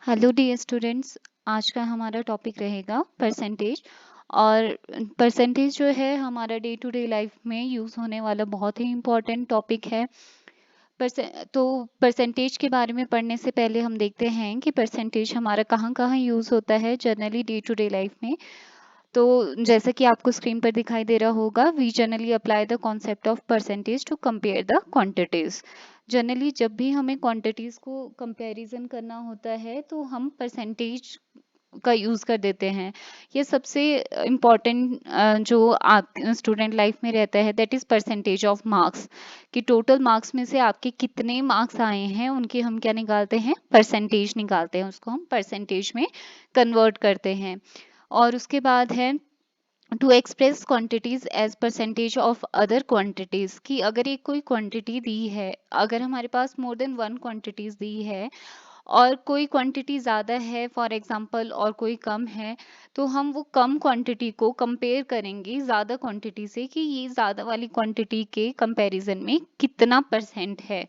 Hello dear students. आज का हमारा टॉपिक रहेगा परसेंटेज। और परसेंटेज जो है हमारा डे टू डे लाइफ में यूज़ होने वाला बहुत ही इम्पोर्टेंट टॉपिक है। तो परसेंटेज के बारे में पढ़ने से पहले हम देखते हैं कि परसेंटेज हमारा कहाँ कहाँ यूज़ होता है generally day to day life में। तो जैसे कि आपको स्क्रीन पर दिखाई दे रहा होगा, we generally apply the concept of percentage to compare the quantities. Generally जब भी हमें क्वांटिटीज को कंपैरिजन करना होता है तो हम परसेंटेज का यूज कर देते हैं। ये सबसे इम्पोर्टेंट जो आप स्टूडेंट लाइफ में रहता है, that is percentage of marks. कि टोटल मार्क्स में से आपके कितने मार्क्स आए हैं उनके हम क्या निकालते हैं, परसेंटेज निकालते हैं, उसको हम परसेंटेज में कन्वर्ट करते हैं। और उसके बाद है to express quantities as percentage of other quantities. कि अगर एक कोई क्वांटिटी दी है, अगर हमारे पास मोर देन वन क्वांटिटीज दी है और कोई क्वांटिटी ज़्यादा है फॉर एग्जांपल और कोई कम है, तो हम वो कम क्वांटिटी को कंपेयर करेंगे ज़्यादा क्वांटिटी से कि ये ज़्यादा वाली क्वांटिटी के कंपैरिजन में कितना परसेंट है।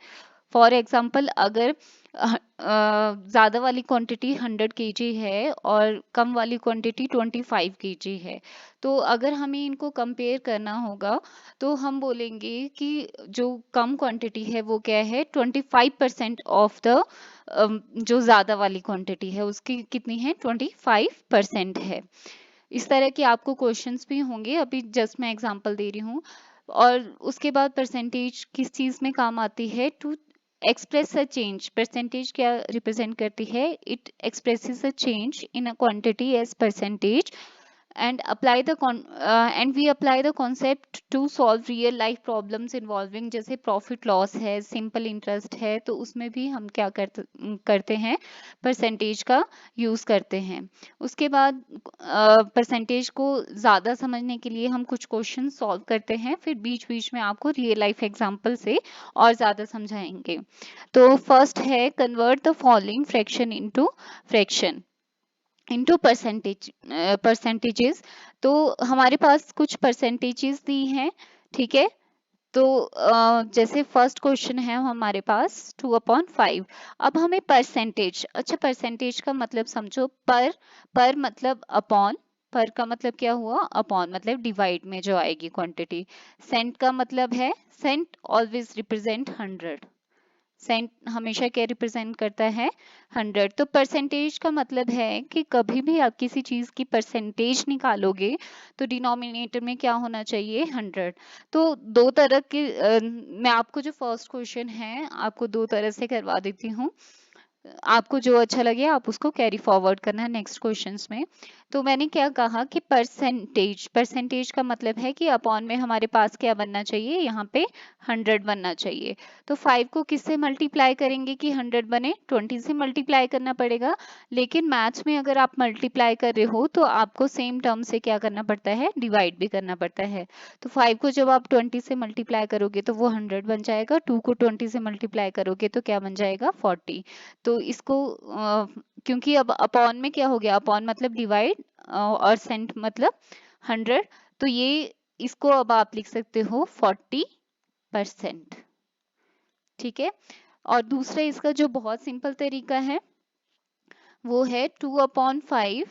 फॉर एग्जाम्पल अगर ज़्यादा वाली क्वांटिटी 100 kg है और कम वाली क्वांटिटी 25 kg है, तो अगर हमें इनको कंपेयर करना होगा तो हम बोलेंगे कि जो कम क्वांटिटी है वो क्या है, 25% ऑफ द जो ज़्यादा वाली क्वांटिटी है उसकी कितनी है, 25% है। इस तरह के आपको क्वेश्चंस भी होंगे, अभी जस्ट मैं एग्जांपल दे रही हूँ। और उसके बाद परसेंटेज किस चीज में काम आती है, to express a change. Percentage क्या रिप्रेजेंट करती है, it expresses a change in a quantity as percentage and apply the and we apply the concept to solve real life problems involving, जैसे प्रॉफिट लॉस है, simple interest है, तो उसमें भी हम क्या करते हैं, परसेंटेज का यूज करते हैं। उसके बाद परसेंटेज को ज्यादा समझने के लिए हम कुछ क्वेश्चन सॉल्व करते हैं, फिर बीच बीच में आपको रियल लाइफ एग्जांपल से और ज्यादा समझाएंगे। तो फर्स्ट है convert the following fraction into fraction into percentages. तो हमारे पास कुछ परसेंटेजेस दी हैं, ठीक है। तो जैसे फर्स्ट क्वेश्चन है हमारे पास 2/5। अब हमें परसेंटेज, अच्छा परसेंटेज का मतलब समझो, पर मतलब अपॉन, पर का मतलब क्या हुआ, अपॉन मतलब डिवाइड में जो आएगी क्वांटिटी। सेंट का मतलब है, सेंट ऑलवेज रिप्रेजेंट 100। सेंट हमेशा क्या रिप्रेजेंट करता है, 100। तो परसेंटेज का मतलब है कि कभी भी आप किसी चीज की परसेंटेज निकालोगे तो डिनोमिनेटर में क्या होना चाहिए, 100। तो दो तरह के मैं आपको जो फर्स्ट क्वेश्चन है आपको दो तरह से करवा देती हूँ, आपको जो अच्छा लगे आप उसको कैरी फॉरवर्ड करना है नेक्स्ट क्वेश्चंस में। तो मैंने क्या कहा कि परसेंटेज, परसेंटेज का मतलब है कि अपॉन में हमारे पास क्या बनना चाहिए, यहाँ पे 100 बनना चाहिए। तो 5 को किससे मल्टीप्लाई करेंगे कि 100 बने, 20 से मल्टीप्लाई करना पड़ेगा। लेकिन मैथ्स में अगर आप मल्टीप्लाई कर रहे हो तो आपको सेम टर्म से क्या करना पड़ता है, डिवाइड भी करना पड़ता है। तो 5 को जब आप 20 से मल्टीप्लाई करोगे तो वो 100 बन जाएगा, 2 को 20 से मल्टीप्लाई करोगे तो क्या बन जाएगा, 40। तो इसको क्योंकि अब अपॉन में क्या हो गया, अपॉन मतलब डिवाइड और सेंट मतलब 100, तो ये इसको अब आप लिख सकते हो 40%। ठीक है। और दूसरा इसका जो बहुत सिंपल तरीका है वो है 2/5।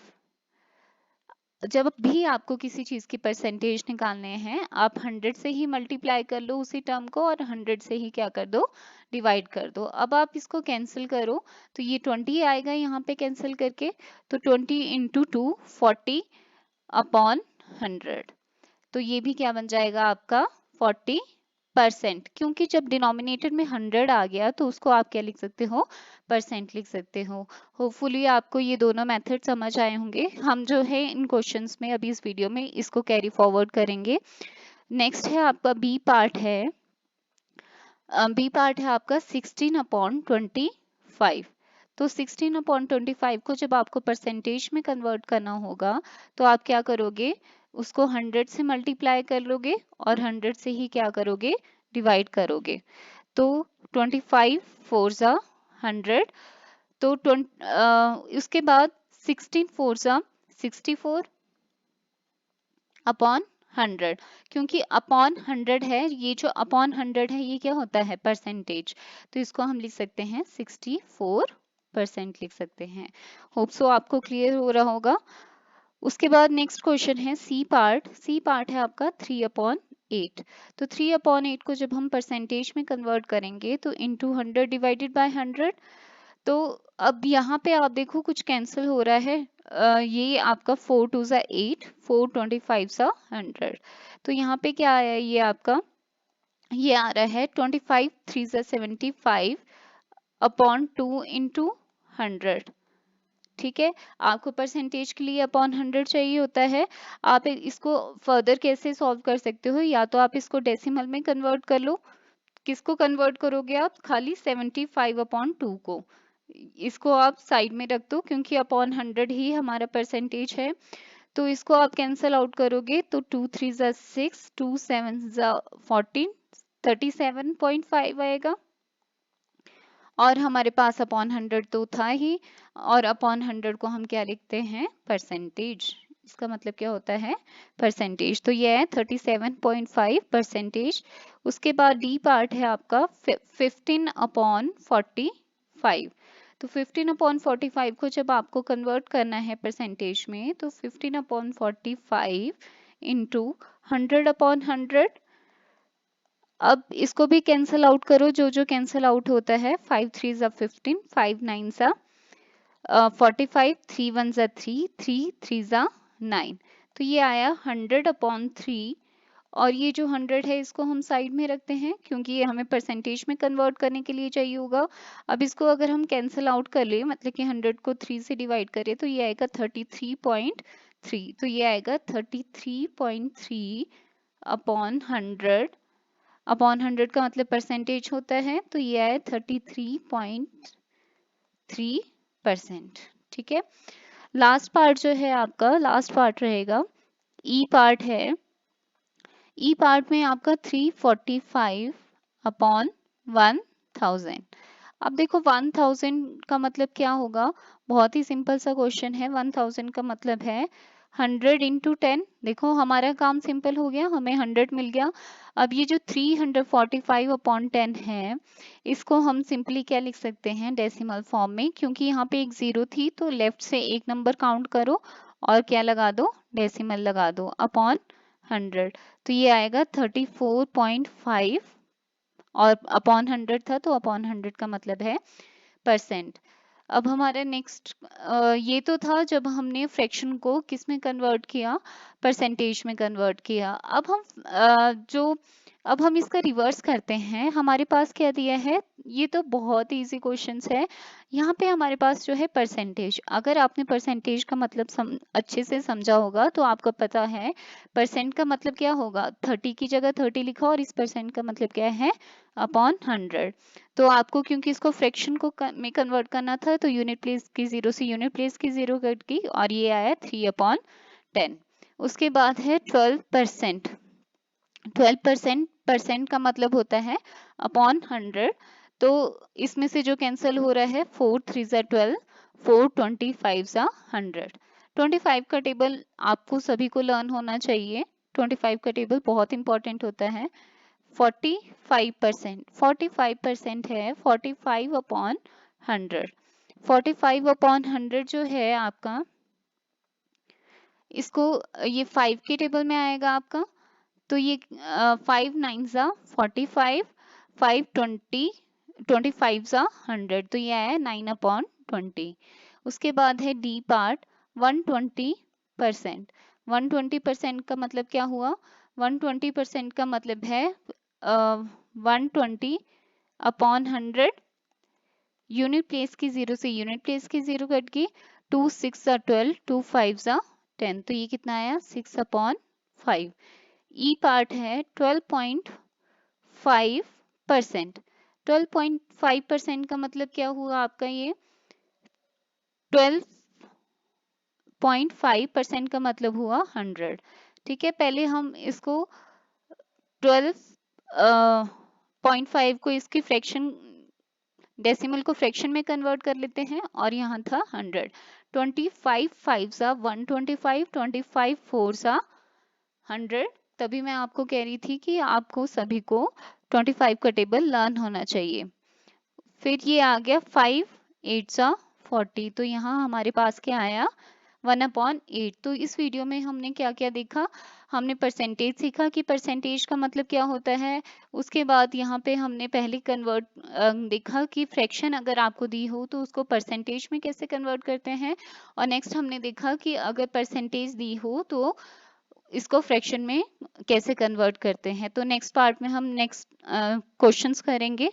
जब भी आपको किसी चीज की परसेंटेज निकालने हैं, आप 100 से ही मल्टीप्लाई कर लो उसी टर्म को और 100 से ही क्या कर दो, डिवाइड कर दो। अब आप इसको कैंसिल करो तो ये 20 आएगा यहाँ पे कैंसिल करके, तो 20 इंटू 2 40/100। तो ये भी क्या बन जाएगा आपका 40%। क्योंकि जब डिनोमिनेटर में 100 आ गया तो उसको आप क्या लिख सकते हो, परसेंट लिख सकते हो। होपफुली आपको ये दोनों मेथड समझ आए होंगे। हम जो है इन क्वेश्चंस में अभी इस वीडियो में इसको कैरी फॉरवर्ड करेंगे। नेक्स्ट है आपका बी पार्ट है, बी पार्ट है आपका 16/25। तो 16/25 को जब आपको परसेंटेज में कन्वर्ट करना होगा तो आप क्या करोगे, उसको 100 से मल्टीप्लाई कर लोगे और 100 से ही क्या करोगे, डिवाइड करोगे। तो 25 4 जा 100। तो उसके बाद 16 4 जा 64 अपॉन 100। क्योंकि अपॉन 100 है, ये जो अपॉन 100 है ये क्या होता है, परसेंटेज। तो इसको हम लिख सकते हैं 64%। परसेंट लिख सकते हैं। होप सो आपको क्लियर हो रहा होगा। उसके बाद नेक्स्ट क्वेश्चन है सी पार्ट। सी पार्ट है आपका 3/8। तो 3/8 को जब हम परसेंटेज में कन्वर्ट करेंगे तो इंटू 100 डिवाइडेड बाय 100। तो अब यहाँ पे आप देखो कुछ कैंसिल हो रहा है। ये आपका 4 2 ज़ा 8, 4 25 ज़ा 100। तो यहाँ पे क्या आया ये आपका, ये आ रहा है 25 3 ज़ा 75 अपॉन 2 इंटू 100। ठीक है, आपको परसेंटेज के लिए अपॉन 100 चाहिए होता है। आप इसको फर्दर कैसे सॉल्व कर सकते हो, या तो आप इसको डेसिमल में कन्वर्ट कर लो। किसको कन्वर्ट करोगे आप, खाली 75/2 को। इसको आप साइड में रख दो क्योंकि अपॉन 100 ही हमारा परसेंटेज है। तो इसको आप कैंसल आउट करोगे तो 2 3 ज़ा 6, 2 7 ज़ा 14, 37.5 आएगा। और हमारे पास अपॉन 100 तो था ही, और अपॉन 100 को हम क्या लिखते हैं, परसेंटेज। इसका मतलब क्या होता है, परसेंटेज। तो ये है 37.5 परसेंटेज। उसके बाद डी पार्ट है आपका 15/45। तो 15/45 को जब आपको कन्वर्ट करना है परसेंटेज में, तो 15/45 इंटू 100/100। अब इसको भी कैंसिल आउट करो, जो जो कैंसिल आउट होता है। 5 3 ज़ा 15, 5 9 ज़ा 45, 3 1 ज़ा 3, 3 3 ज़ा 9। तो ये आया 100/3। और ये जो 100 है इसको हम साइड में रखते हैं क्योंकि ये हमें परसेंटेज में कन्वर्ट करने के लिए चाहिए होगा। अब इसको अगर हम कैंसिल आउट कर ले, मतलब कि 100 को 3 से डिवाइड करें, तो ये आएगा 33.3। तो ये आएगा 33.3 अपॉन 100। अपॉन 100 का मतलब परसेंटेज होता है, तो ये आए 33.3%। ठीक है, लास्ट पार्ट जो है आपका, लास्ट पार्ट रहेगा ई पार्ट है। ई पार्ट में आपका 345/1000। अब देखो 1000 का मतलब क्या होगा, बहुत ही सिंपल सा क्वेश्चन है। 1000 का मतलब है 100 इंटू 10। देखो हमारा काम सिंपल हो गया, हमें 100 मिल गया। अब ये जो 345/10 है, इसको हम सिंपली क्या लिख सकते हैं, डेसिमल फॉर्म में। क्योंकि यहाँ पे एक जीरो थी तो लेफ्ट से एक नंबर काउंट करो और क्या लगा दो, डेसिमल लगा दो अपॉन 100। तो ये आएगा 34.5, और अपॉन 100 था तो अपॉन 100 का मतलब है परसेंट। अब हमारा नेक्स्ट, ये तो था जब हमने फ्रैक्शन को किस में कन्वर्ट किया, परसेंटेज में कन्वर्ट किया। अब हम इसका रिवर्स करते हैं। हमारे पास क्या दिया है, ये तो बहुत इजी क्वेश्चंस है। यहाँ पे हमारे पास जो है परसेंटेज, अगर आपने परसेंटेज का मतलब अच्छे से समझा होगा तो आपको पता है परसेंट का मतलब क्या होगा। 30 की जगह 30 लिखा और इस परसेंट का मतलब क्या है, अपॉन 100। तो आपको क्योंकि इसको फ्रैक्शन को में कन्वर्ट करना था, तो यूनिट प्लेस की जीरो से यूनिट प्लेस की जीरो कट की, और ये आया 3/10। उसके बाद है 12%। 12% परसेंट का मतलब होता है अपॉन 100। तो इसमें से जो कैंसिल हो रहा है, 4 3 ज़ा 12, 4 25 ज़ा 100। 25 का टेबल आपको सभी को लर्न होना चाहिए। 25 का टेबल बहुत इंपॉर्टेंट होता है। 45%, 45% है 45/100। 45/100 जो है आपका, इसको ये 5 के टेबल में आएगा आपका। तो ये 5 9 ज़ा 45, 5 20, 25 ज़ा 100। तो ये आया 9/20। उसके बाद है डी पार्ट 120%। 120% का मतलब क्या हुआ, 120% का मतलब है 120/100। यूनिट प्लेस की जीरो से यूनिट प्लेस की जीरो कट की। 2 6 ज़ा 12, 2 5 ज़ा 10। तो ये कितना आया, 6/5। ई पार्ट है 12.5%। 12.5% का मतलब क्या हुआ आपका, ये 12.5% का मतलब हुआ 100। ठीक है, पहले हम इसको 12.5 को इसकी फ्रैक्शन, डेसिमल को फ्रैक्शन में कन्वर्ट कर लेते हैं, और यहाँ था 100। 25 5 ज़ा 125, 25 4 ज़ा 100। तभी मैं आपको कह रही थी कि आपको सभी को 25 का टेबल लर्न होना चाहिए। फिर ये आ गया 5 8 ज़ा 40। तो यहाँ हमारे पास क्या आया, 1/8। तो इस वीडियो में हमने क्या क्या देखा, हमने परसेंटेज सीखा कि परसेंटेज का मतलब क्या होता है। उसके बाद यहाँ पे हमने पहले कन्वर्ट देखा कि फ्रैक्शन अगर आपको दी हो तो उसको परसेंटेज में कैसे कन्वर्ट करते हैं। और नेक्स्ट हमने देखा कि अगर परसेंटेज दी हो तो इसको फ्रैक्शन में कैसे कन्वर्ट करते हैं। तो नेक्स्ट पार्ट में हम नेक्स्ट क्वेश्चंस करेंगे।